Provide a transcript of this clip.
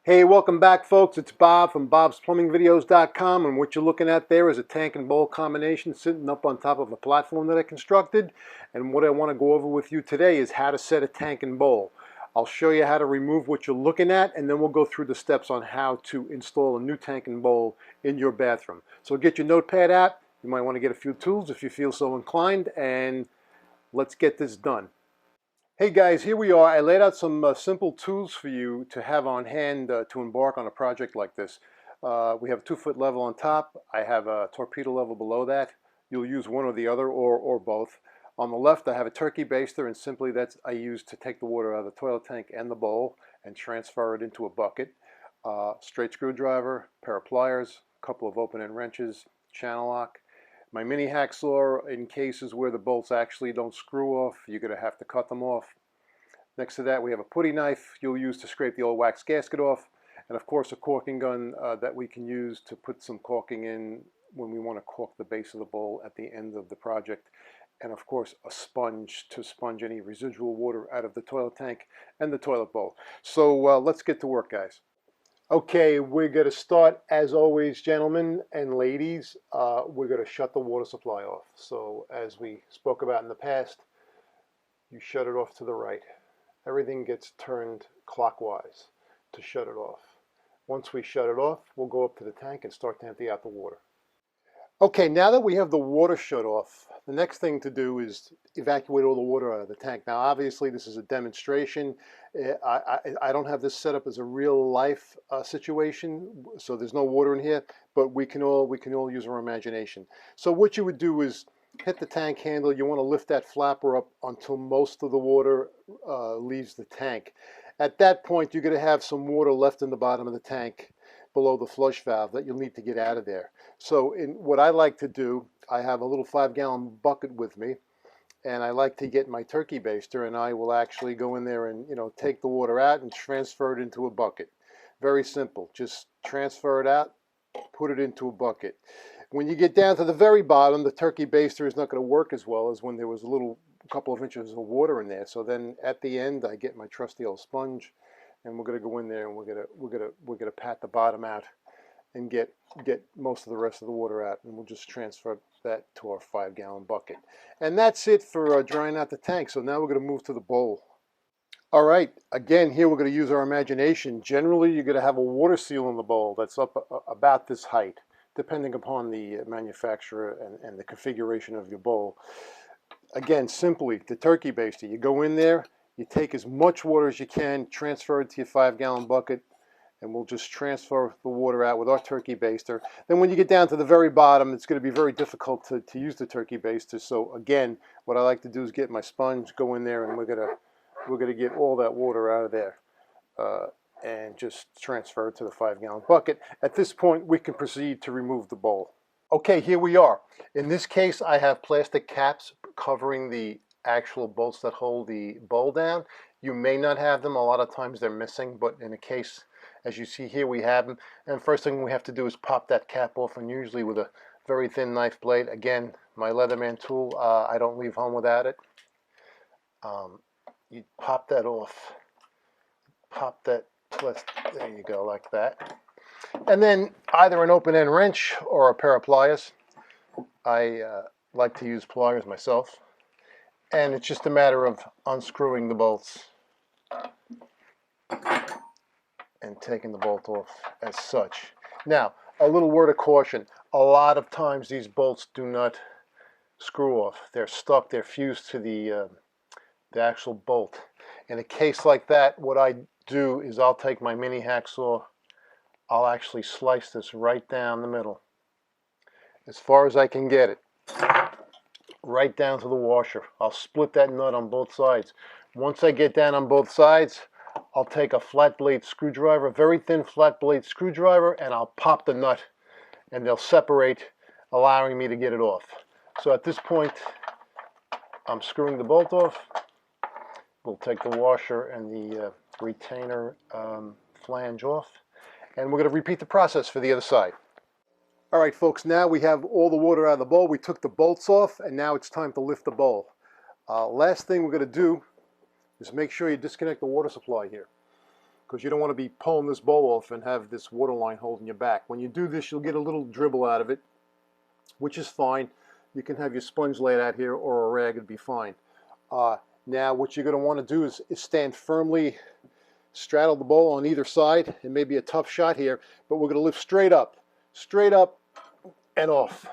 Hey, welcome back folks. It's Bob from bobsplumbingvideos.com, and what you're looking at there is a tank and bowl combination sitting up on top of a platform that I constructed. And what I want to go over with you today is how to set a tank and bowl. I'll show you how to remove what you're looking at, and then we'll go through the steps on how to install a new tank and bowl in your bathroom. So get your notepad out. You might want to get a few tools if you feel so inclined, and let's get this done. Hey guys, here we are. I laid out some simple tools for you to have on hand to embark on a project like this. We have a 2-foot level on top. I have a torpedo level below that. You'll use one or the other or both. On the left I have a turkey baster, and simply that's I use to take the water out of the toilet tank and the bowl and transfer it into a bucket. Straight screwdriver, pair of pliers, a couple of open-end wrenches, channel lock. My mini hacksaw in cases where the bolts actually don't screw off, you're going to have to cut them off. Next to that we have a putty knife you'll use to scrape the old wax gasket off, and of course a caulking gun that we can use to put some caulking in when we want to caulk the base of the bowl at the end of the project, and of course a sponge to sponge any residual water out of the toilet tank and the toilet bowl. So let's get to work, guys. Okay, we're going to start, as always, gentlemen and ladies, we're going to shut the water supply off. So as we spoke about in the past, you shut it off to the right. Everything gets turned clockwise to shut it off. Once we shut it off, we'll go up to the tank and start to empty out the water. Okay, now that we have the water shut off, the next thing to do is evacuate all the water out of the tank. Now, obviously, this is a demonstration. I don't have this set up as a real life situation, so there's no water in here, but we can all use our imagination. So what you would do is hit the tank handle. You want to lift that flapper up until most of the water leaves the tank. At that point, you're going to have some water left in the bottom of the tank below the flush valve that you'll need to get out of there. So what I like to do, I have a little 5-gallon bucket with me, and I like to get my turkey baster, and I will actually go in there and take the water out and transfer it into a bucket. Very simple. Just transfer it out, put it into a bucket. When you get down to the very bottom, the turkey baster is not going to work as well as when there was a couple of inches of water in there. So then at the end, I get my trusty old sponge, and we're going to go in there and we're gonna pat the bottom out and get most of the rest of the water out, and we'll just transfer that to our 5-gallon bucket. And that's it for drying out the tank. So now we're going to move to the bowl. All right, again, here we're going to use our imagination. Generally, you're going to have a water seal in the bowl that's up about this height, depending upon the manufacturer and the configuration of your bowl. Again, simply, the turkey baster, you go in there, you take as much water as you can, transfer it to your 5-gallon bucket, and we'll just transfer the water out with our turkey baster. Then when you get down to the very bottom, it's going to be very difficult to use the turkey baster. So again, what I like to do is get my sponge, go in there, and we're gonna get all that water out of there and just transfer it to the 5-gallon bucket. At this point, we can proceed to remove the bowl. Okay, here we are. In this case, I have plastic caps covering the actual bolts that hold the bowl down. You may not have them. A lot of times they're missing, but in a case, as you see here, we have them. And first thing we have to do is pop that cap off, and usually with a very thin knife blade. Again, my Leatherman tool, I don't leave home without it. You pop that off. Pop that, there you go, like that. And then either an open-end wrench or a pair of pliers. I like to use pliers myself. And it's just a matter of unscrewing the bolts and taking the bolt off as such. Now, a little word of caution. A lot of times these bolts do not screw off. They're stuck, they're fused to the actual bolt. In a case like that, what I do is I'll take my mini hacksaw, I'll actually slice this right down the middle, as far as I can get it. Right down to the washer. I'll split that nut on both sides. Once I get down on both sides, I'll take a flat blade screwdriver, a very thin flat blade screwdriver, and I'll pop the nut, and they'll separate, allowing me to get it off. So at this point, I'm screwing the bolt off. We'll take the washer and the retainer flange off, and we're going to repeat the process for the other side. All right, folks, now we have all the water out of the bowl. We took the bolts off, and now it's time to lift the bowl. Last thing we're going to do is make sure you disconnect the water supply here. because you don't want to be pulling this bowl off and have this water line holding you back. When you do this, you'll get a little dribble out of it, which is fine. You can have your sponge laid out here or a rag, it'd be fine. Now what you're going to want to do is stand firmly, straddle the bowl on either side. It may be a tough shot here, but we're going to lift straight up and off.